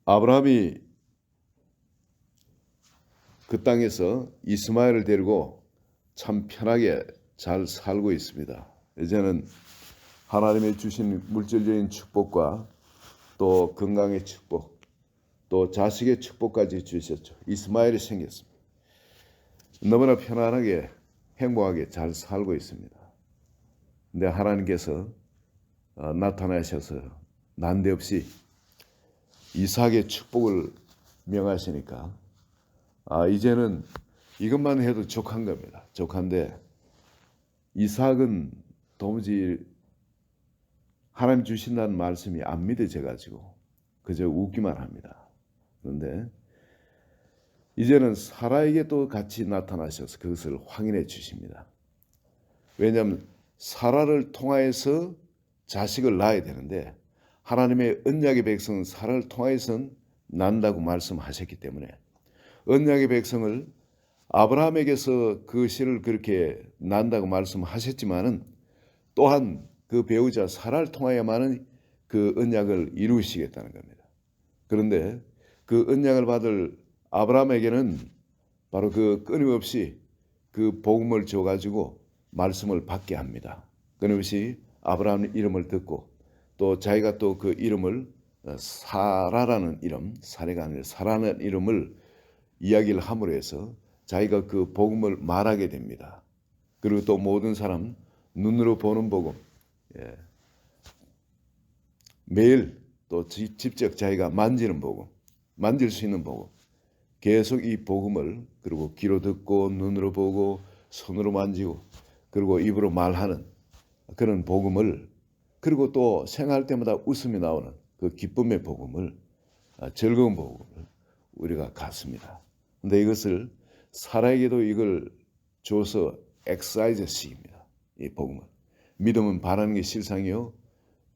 아브라함이 그 땅에서 이스마엘을 데리고 참 편하게 잘 살고 있습니다. 이제는 하나님의 주신 물질적인 축복과 또 건강의 축복, 또 자식의 축복까지 주셨죠. 이스마엘이 생겼습니다. 너무나 편안하게 행복하게 잘 살고 있습니다. 근데 하나님께서 나타나셔서 난데없이 이삭의 축복을 명하시니까 이제는 이것만 해도 족한 겁니다. 족한데 이삭은 도무지 하나님 주신다는 말씀이 안 믿어져가지고 그저 웃기만 합니다. 그런데 이제는 사라에게 또 같이 나타나셔서 그것을 확인해 주십니다. 왜냐하면 사라를 통하여서 자식을 낳아야 되는데 하나님의 언약의 백성은 사라를 통하여서 난다고 말씀하셨기 때문에 언약의 백성을 아브라함에게서 그 씨를 그렇게 난다고 말씀하셨지만은 또한 그 배우자 사라를 통하여만은 그 언약을 이루시겠다는 겁니다. 그런데 그 언약을 받을 아브라함에게는 바로 그 끊임없이 그 복음을 줘가지고 말씀을 받게 합니다. 끊임없이 아브라함의 이름을 듣고 또 자기가 또 그 이름을 사라라는 이름, 사례가 아니라 사라는 이름을 이야기를 함으로 해서 자기가 그 복음을 말하게 됩니다. 그리고 또 모든 사람 눈으로 보는 복음, 매일 또 직접 자기가 만지는 복음, 만질 수 있는 복음, 계속 이 복음을 그리고 귀로 듣고 눈으로 보고 손으로 만지고 그리고 입으로 말하는 그런 복음을 그리고 또 생각할 때마다 웃음이 나오는 그 기쁨의 복음을 즐거운 복음을 우리가 갖습니다. 근데 이것을 사라에게도 이걸 줘서 엑사이즈 시킵니다. 이 복음은 믿음은 바라는 게 실상이요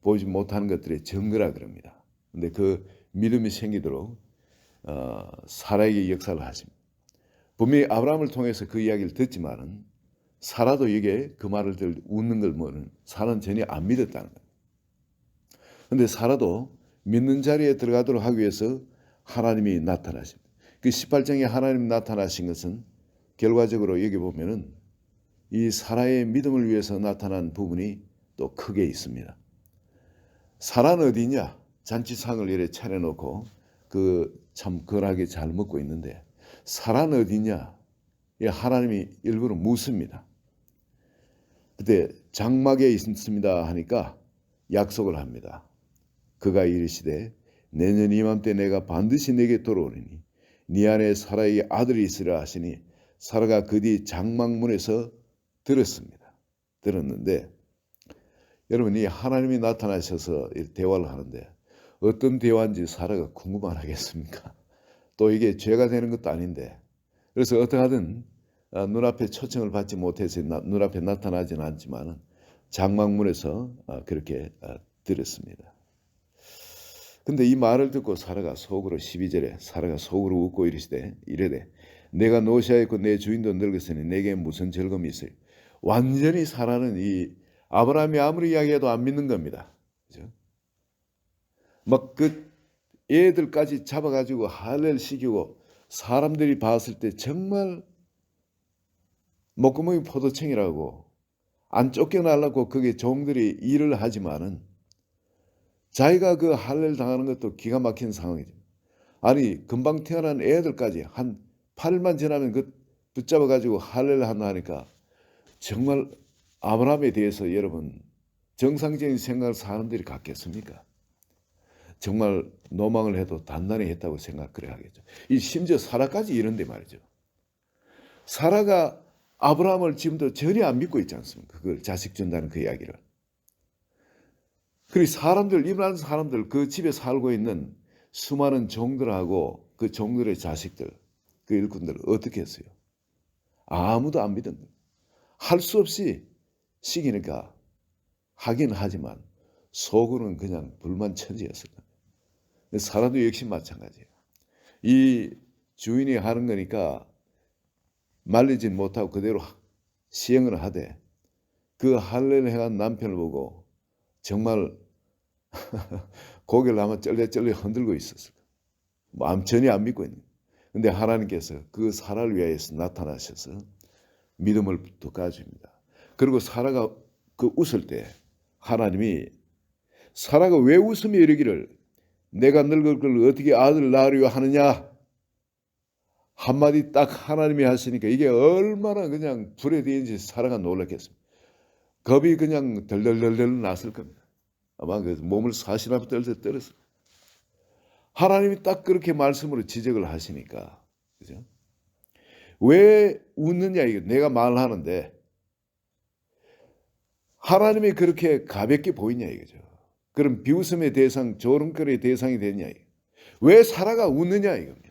보지 못하는 것들의 증거라 그럽니다. 근데 그 믿음이 생기도록 사라에게 역사를 하십니다. 분명히 아브라함을 통해서 그 이야기를 듣지만은 사라도 이게 그 말을 듣고 웃는 걸 보는 사라는 전혀 안 믿었다는 거예요. 그런데 사라도 믿는 자리에 들어가도록 하기 위해서 하나님이 나타나십니다. 그 18장에 하나님이 나타나신 것은 결과적으로 여기 보면은 이 사라의 믿음을 위해서 나타난 부분이 또 크게 있습니다. 사라는 어디냐? 잔치상을 이렇게 차려놓고 그 참 거하게 잘 먹고 있는데 사라는 어디냐? 하나님이 일부러 묻습니다. 그때 장막에 있습니다 하니까 약속을 합니다. 그가 이르시되 내년 이맘때 내가 반드시 내게 돌아오리니 네 안에 사라에게 아들이 있으라 하시니 사라가 그 뒤 장막문에서 들었는데 여러분 이 하나님이 나타나셔서 대화를 하는데 어떤 대화인지 사라가 궁금만 하겠습니까? 또 이게 죄가 되는 것도 아닌데 그래서 어떻게 하든 눈앞에 초청을 받지 못해서 눈앞에 나타나지는 않지만 장막문에서 그렇게 들었습니다. 근데 이 말을 듣고 사라가 속으로 12절에 사라가 속으로 웃고 이르되 내가 노시아 있고 내 주인도 늙었으니 내게 무슨 즐거움이 있어요. 완전히 사라는 이 아브라함이 아무리 이야기해도 안 믿는 겁니다. 그죠? 막 그 애들까지 잡아가지고 할례를 시키고 사람들이 봤을 때 정말 목구멍이 포도청이라고 안 쫓겨나려고 그게 종들이 일을 하지만은 자기가 그 할례를 당하는 것도 기가 막힌 상황이죠. 아니 금방 태어난 애들까지 한 8일만 지나면 그 붙잡아가지고 할례를 한다 하니까 정말 아브라함에 대해서 여러분 정상적인 생각을 사람들이 갖겠습니까? 정말 노망을 해도 단단히 했다고 그래 하겠죠. 이 심지어 사라까지 이런데 말이죠. 사라가 아브라함을 지금도 전혀 안 믿고 있지 않습니까? 그걸 자식 준다는 그 이야기를. 그리고 일반 사람들 그 집에 살고 있는 수많은 종들하고 그 종들의 자식들, 그 일꾼들 어떻게 했어요? 아무도 안 믿은 거예요. 할 수 없이 시키니까 하긴 하지만 속으로는 그냥 불만천지였을 거예요. 사람도 역시 마찬가지예요. 이 주인이 하는 거니까 말리진 못하고 그대로 시행을 하되 그 할례를 해간 남편을 보고 정말 고개를 아마 쩔레쩔레 흔들고 있었을 거예요. 전혀 안 믿고 있는 거예요. 근데 하나님께서 그 사라를 위하여서 나타나셔서 믿음을 돋아줍니다. 그리고 사라가 그 웃을 때 하나님이 사라가 왜 웃으며 이르기를 내가 늙을 걸 어떻게 아들 낳으려 하느냐 한마디 딱 하나님이 하시니까 이게 얼마나 그냥 불에 대인지 사라가 놀랐겠습니다. 겁이 그냥 덜덜덜덜 났을 겁니다. 아마 그 몸을 사시나무 떨었을 하나님이 딱 그렇게 말씀으로 지적을 하시니까 그죠? 왜 웃느냐 이거 내가 말하는데 하나님이 그렇게 가볍게 보이냐 이거죠. 그럼 비웃음의 대상, 조롱거리의 대상이 되냐 이거. 왜 사라가 웃느냐 이겁니다.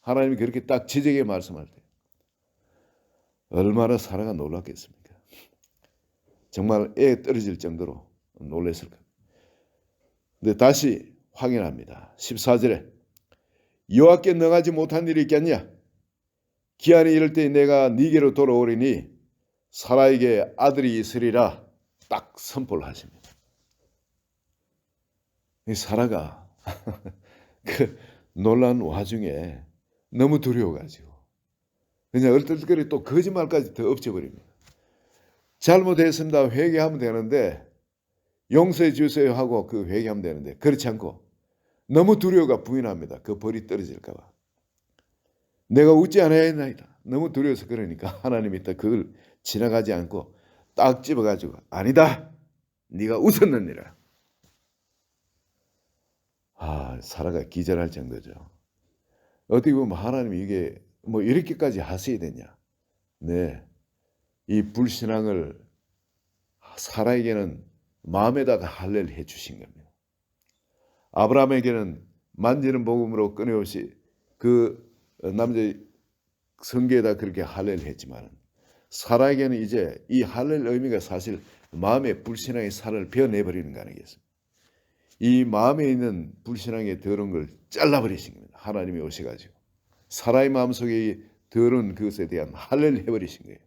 하나님이 그렇게 딱 지적에 말씀할 때 얼마나 사라가 놀랐겠습니까? 정말 애 떨어질 정도로 놀랐을 겁니다. 근데 다시 확인합니다. 14절에 여호와께 능하지 못한 일이 있겠냐? 기한이 이를 때 내가 네게로 돌아오리니 사라에게 아들이 있으리라 딱 선포를 하십니다. 이 사라가 그 놀란 와중에 너무 두려워가지고 그냥 얼떨결에 또 거짓말까지 더 엎쳐버립니다. 잘못했습니다. 회개하면 되는데 용서해 주세요 하고 그 회개하면 되는데 그렇지 않고 너무 두려워가 부인합니다. 그 벌이 떨어질까 봐. 내가 웃지 않아야 했나이다. 너무 두려워서 그러니까 하나님이 또 그걸 지나가지 않고 딱 집어가지고 아니다. 네가 웃었느니라. 사라가 기절할 정도죠. 어떻게 보면 하나님이 이게 뭐 이렇게까지 하셔야 되냐. 네, 이 불신앙을 사라에게는 마음에다가 할례를 해주신 겁니다. 아브라함에게는 만지는 복음으로 끊임없이 그 남자의 성계에다 그렇게 할례를 했지만 사라에게는 이제 이 할례의 의미가 사실 마음의 불신앙의 살을 베어내버리는 거 아니겠습니까? 이 마음에 있는 불신앙의 더러운 걸 잘라버리신 겁니다. 하나님이 오셔가지고 사라의 마음속에 더러운 그것에 대한 할례를 해버리신 거예요.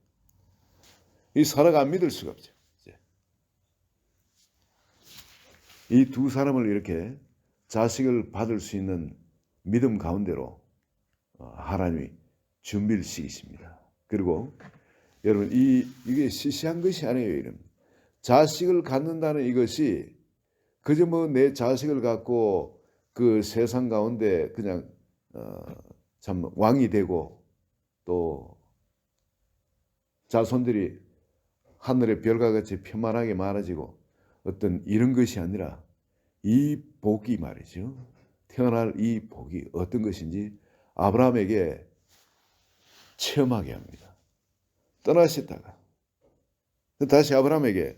이 사라가 안 믿을 수가 없죠. 이 두 사람을 이렇게 자식을 받을 수 있는 믿음 가운데로 하나님이 준비를 시키십니다. 그리고 여러분 이게 시시한 것이 아니에요. 이런 자식을 갖는다는 이것이 그저 뭐 내 자식을 갖고 그 세상 가운데 그냥 참 왕이 되고 또 자손들이 하늘의 별과 같이 편만하게 많아지고 어떤 이런 것이 아니라 이 복이 말이죠. 태어날 이 복이 어떤 것인지 아브라함에게 체험하게 합니다. 떠나셨다가 다시 아브라함에게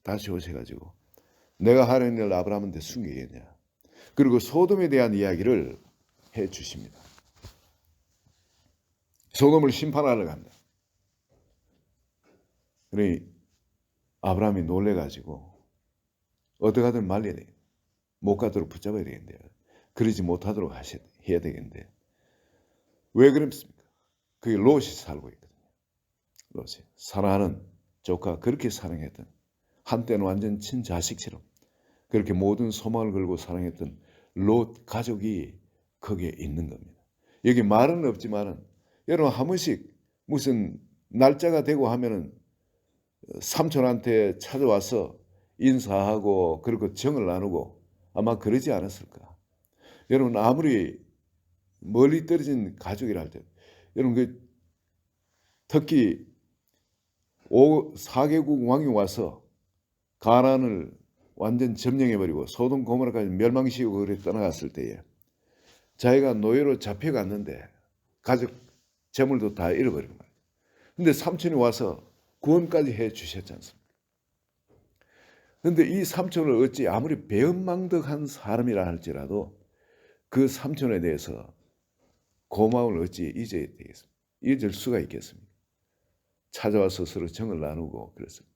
다시 오셔가지고 내가 하려는 일을 아브라함한테 숨기겠냐. 그리고 소돔에 대한 이야기를 해 주십니다. 소돔을 심판하러 간다. 그러니 아브라함이 놀래가지고 어떻게 하든 말려야 돼. 못 가도록 붙잡아야 되겠는데 그러지 못하도록 해야 되겠는데 왜 그렇습니까? 그게 롯이 살고 있거든요. 롯이 사랑하는 조카 그렇게 사랑했던 한때는 완전 친자식처럼 그렇게 모든 소망을 걸고 사랑했던 롯 가족이 거기에 있는 겁니다. 여기 말은 없지만은 여러분 한 번씩 무슨 날짜가 되고 하면은 삼촌한테 찾아와서 인사하고 그리고 정을 나누고 아마 그러지 않았을까. 여러분 아무리 멀리 떨어진 가족이라 할 때 여러분 그 특히 4개국 왕이 와서 가나안을 완전 점령해버리고 소돔 고모라까지 멸망시키고 그래 떠나갔을 때에 자기가 노예로 잡혀갔는데 가족 재물도 다 잃어버린 거예요. 근데 삼촌이 와서 구원까지 해 주셨지 않습니까? 그런데 이 삼촌을 어찌 아무리 배은망덕한 사람이라 할지라도 그 삼촌에 대해서 고마움을 어찌 잊어야 되겠습니까? 잊을 수가 있겠습니까? 찾아와서 서로 정을 나누고 그랬습니다.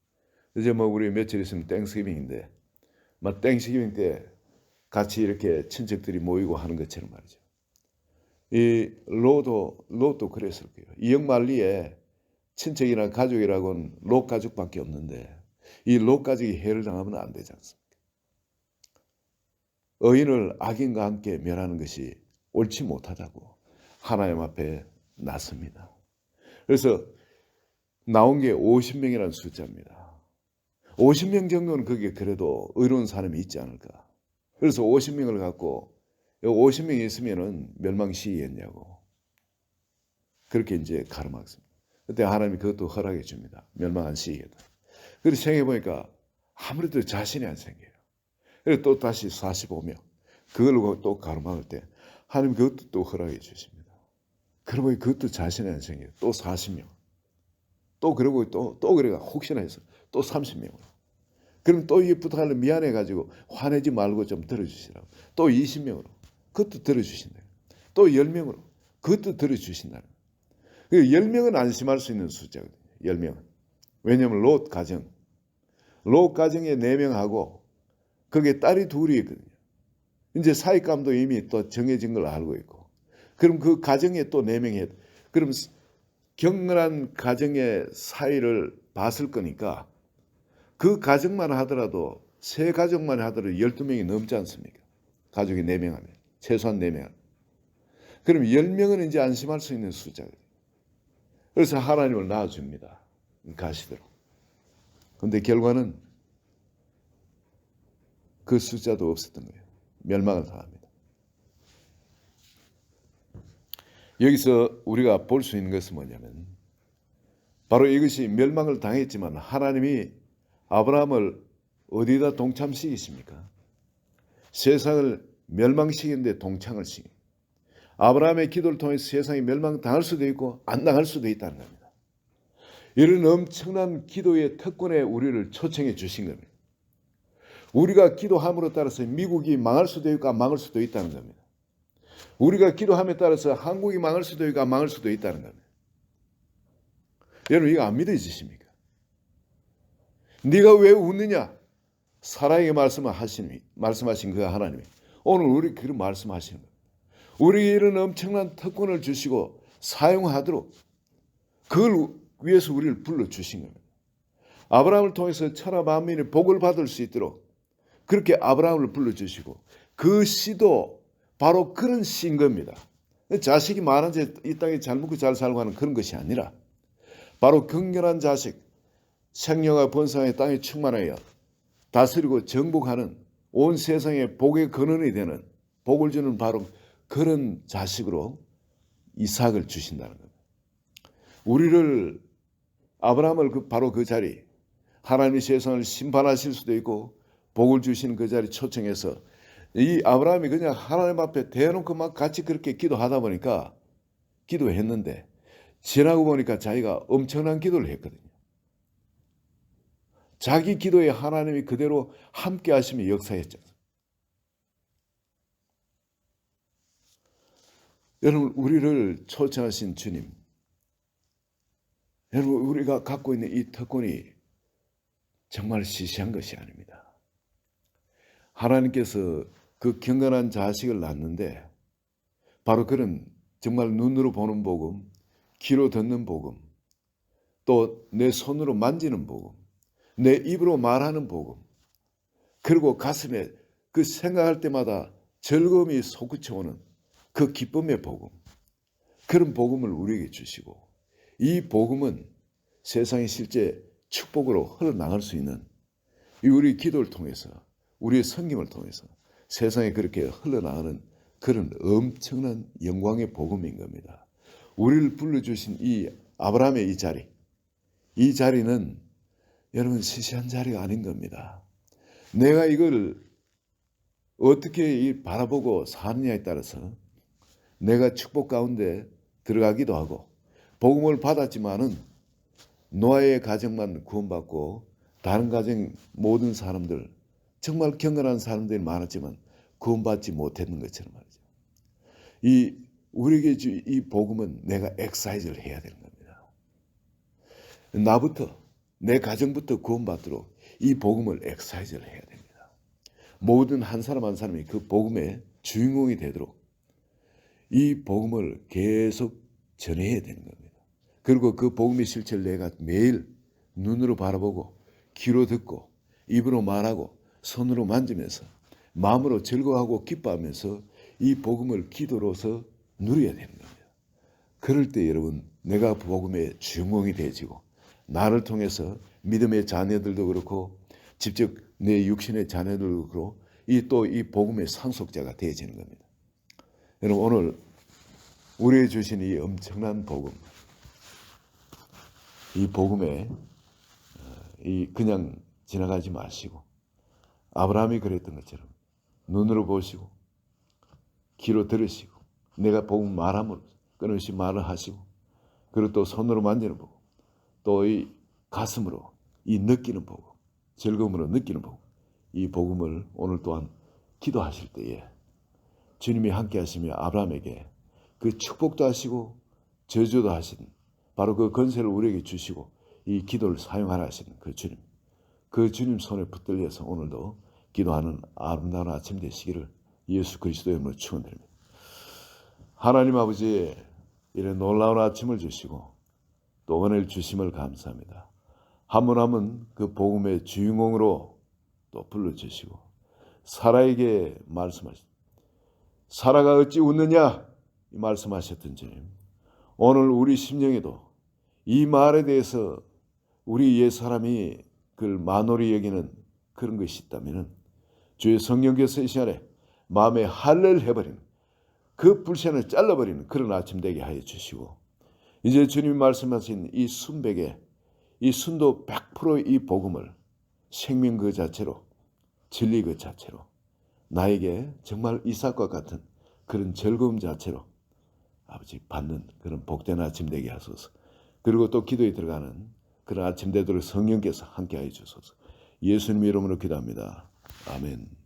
이제 뭐 우리 며칠 있으면 땡스기빙인데 막 땡스기빙 때 같이 이렇게 친척들이 모이고 하는 것처럼 말이죠. 이 롯도 그랬을 거예요. 이역만리에 친척이나 가족이라고는 롯 가족밖에 없는데 이 롯 가족이 해를 당하면 안 되지 않습니까? 의인을 악인과 함께 멸하는 것이 옳지 못하다고 하나님 앞에 났습니다. 그래서 나온 게 50명이라는 숫자입니다. 50명 정도는 그게 그래도 의로운 사람이 있지 않을까. 그래서 50명을 갖고 50명이 있으면은 멸망 시기겠냐고. 그렇게 이제 가름하겠습니다. 그때 하나님이 그것도 허락해 줍니다. 멸망한 시기에도. 그래서 생각해 보니까 아무래도 자신이 안 생겨요. 그래서 또 다시 45명. 그걸 또 가름할 때 하나님 그것도 또 허락해 주십니다. 그러고 그것도 자신이 안 생겨요. 또 40명. 또 그러고 또 그래가 혹시나 해서 또 30명으로. 그럼 또 이게 부탁하려면 미안해가지고 화내지 말고 좀 들어주시라고. 또 20명으로. 그것도 들어주신다. 또 10명으로. 그것도 들어주신다. 10명은 안심할 수 있는 숫자거든요. 10명은. 왜냐하면 롯 가정에 4명하고 거기에 딸이 둘이 있거든요. 이제 사익감도 이미 또 정해진 걸 알고 있고. 그럼 그 가정에 또 4명이 해야 돼. 그럼 경건한 가정의 사이를 봤을 거니까 그 가정만 하더라도 세 가정만 하더라도 12명이 넘지 않습니까? 가족이 4명 하면. 최소한 4명. 그럼 10명은 이제 안심할 수 있는 숫자거든요. 그래서 하나님을 낳아줍니다. 가시도록. 그런데 결과는 그 숫자도 없었던 거예요. 멸망을 당합니다. 여기서 우리가 볼 수 있는 것은 뭐냐면 바로 이것이 멸망을 당했지만 하나님이 아브라함을 어디다 동참시키십니까? 세상을 멸망시키는데 동참을 시킵니다. 아브라함의 기도를 통해서 세상이 멸망당할 수도 있고 안 당할 수도 있다는 겁니다. 이런 엄청난 기도의 특권에 우리를 초청해 주신 겁니다. 우리가 기도함으로 따라서 미국이 망할 수도 있고 안 망할 수도 있다는 겁니다. 우리가 기도함에 따라서 한국이 망할 수도 있고 안 망할 수도 있다는 겁니다. 여러분 이거 안 믿어지십니까? 네가 왜 웃느냐? 사랑의 말씀하신 그 하나님이 오늘 우리 그런 말씀하시는 거예요. 우리에게 이런 엄청난 특권을 주시고 사용하도록 그걸 위해서 우리를 불러주신 겁니다. 아브라함을 통해서 천하 만민이 복을 받을 수 있도록 그렇게 아브라함을 불러주시고 그 씨도 바로 그런 씨인 겁니다. 자식이 많아져 이 땅에 잘 먹고 잘 살고 하는 그런 것이 아니라 바로 경건한 자식, 생명과 번성의 땅에 충만하여 다스리고 정복하는 온 세상의 복의 근원이 되는 복을 주는 바로 그런 자식으로 이삭을 주신다는 겁니다. 우리를 아브라함을 바로 그 자리 하나님이 세상을 심판하실 수도 있고 복을 주시는 그 자리 초청해서 이 아브라함이 그냥 하나님 앞에 대놓고 막 같이 그렇게 기도하다 보니까 기도했는데 지나고 보니까 자기가 엄청난 기도를 했거든요. 자기 기도에 하나님이 그대로 함께 하시며 역사했죠. 여러분 우리를 초청하신 주님, 여러분 우리가 갖고 있는 이 특권이 정말 시시한 것이 아닙니다. 하나님께서 그 경건한 자식을 낳는데 바로 그런 정말 눈으로 보는 복음, 귀로 듣는 복음, 또 내 손으로 만지는 복음, 내 입으로 말하는 복음, 그리고 가슴에 그 생각할 때마다 즐거움이 솟구쳐오는 그 기쁨의 복음, 그런 복음을 우리에게 주시고 이 복음은 세상에 실제 축복으로 흘러나갈 수 있는 우리 기도를 통해서 우리의 성김을 통해서 세상에 그렇게 흘러나가는 그런 엄청난 영광의 복음인 겁니다. 우리를 불러주신 이 아브라함의 이 자리는 여러분 시시한 자리가 아닌 겁니다. 내가 이걸 어떻게 바라보고 사느냐에 따라서 내가 축복 가운데 들어가기도 하고 복음을 받았지만은 노아의 가정만 구원받고 다른 가정 모든 사람들 정말 경건한 사람들이 많았지만 구원받지 못했는 것처럼 말이죠. 우리에게 이 복음은 내가 엑사이즈를 해야 되는 겁니다. 나부터 내 가정부터 구원받도록 이 복음을 엑사이즈를 해야 됩니다. 모든 한 사람 한 사람이 그 복음의 주인공이 되도록 이 복음을 계속 전해야 되는 겁니다. 그리고 그 복음의 실체를 내가 매일 눈으로 바라보고 귀로 듣고 입으로 말하고 손으로 만지면서 마음으로 즐거워하고 기뻐하면서 이 복음을 기도로서 누려야 되는 겁니다. 그럴 때 여러분 내가 복음의 주인공이 되어지고 나를 통해서 믿음의 자녀들도 그렇고 직접 내 육신의 자녀들도 그렇고 이 복음의 상속자가 되어지는 겁니다. 여러분 오늘 우리에게 주신 이 엄청난 복음, 이 복음에 그냥 지나가지 마시고 아브라함이 그랬던 것처럼 눈으로 보시고 귀로 들으시고 내가 복음 말함으로 끊임없이 말을 하시고 그리고 또 손으로 만지는 보고 또 이 가슴으로 이 느끼는 보고 즐거움으로 느끼는 보고 이 복음을 오늘 또한 기도하실 때에 주님이 함께 하시며 아브라함에게 그 축복도 하시고 저주도 하신 바로 그 권세를 우리에게 주시고 이 기도를 사용하라 하시는 그 주님 손에 붙들려서 오늘도 기도하는 아름다운 아침 되시기를 예수 그리스도의 이름으로 축원드립니다. 하나님 아버지 이런 놀라운 아침을 주시고 또 은혜를 주심을 감사합니다. 한 분 한 분 그 복음의 주인공으로 또 불러주시고 사라에게 말씀하셨습니다. 사라가 어찌 웃느냐 이 말씀하셨던 주님, 오늘 우리 심령에도 이 말에 대해서 우리 옛사람이 그걸 만홀히 여기는 그런 것이 있다면 주의 성령께서 이 시간에 마음에 할례를 해버리는 그 불신을 잘라버리는 그런 아침 되게 하여 주시고 이제 주님이 말씀하신 이 순백에 이 순도 100% 이 복음을 생명 그 자체로 진리 그 자체로 나에게 정말 이삭과 같은 그런 즐거움 자체로 아버지 받는 그런 복된 아침 되게 하소서. 그리고 또 기도에 들어가는 그런 아침 되도록 성령께서 함께하여 주소서. 예수님 이름으로 기도합니다. 아멘.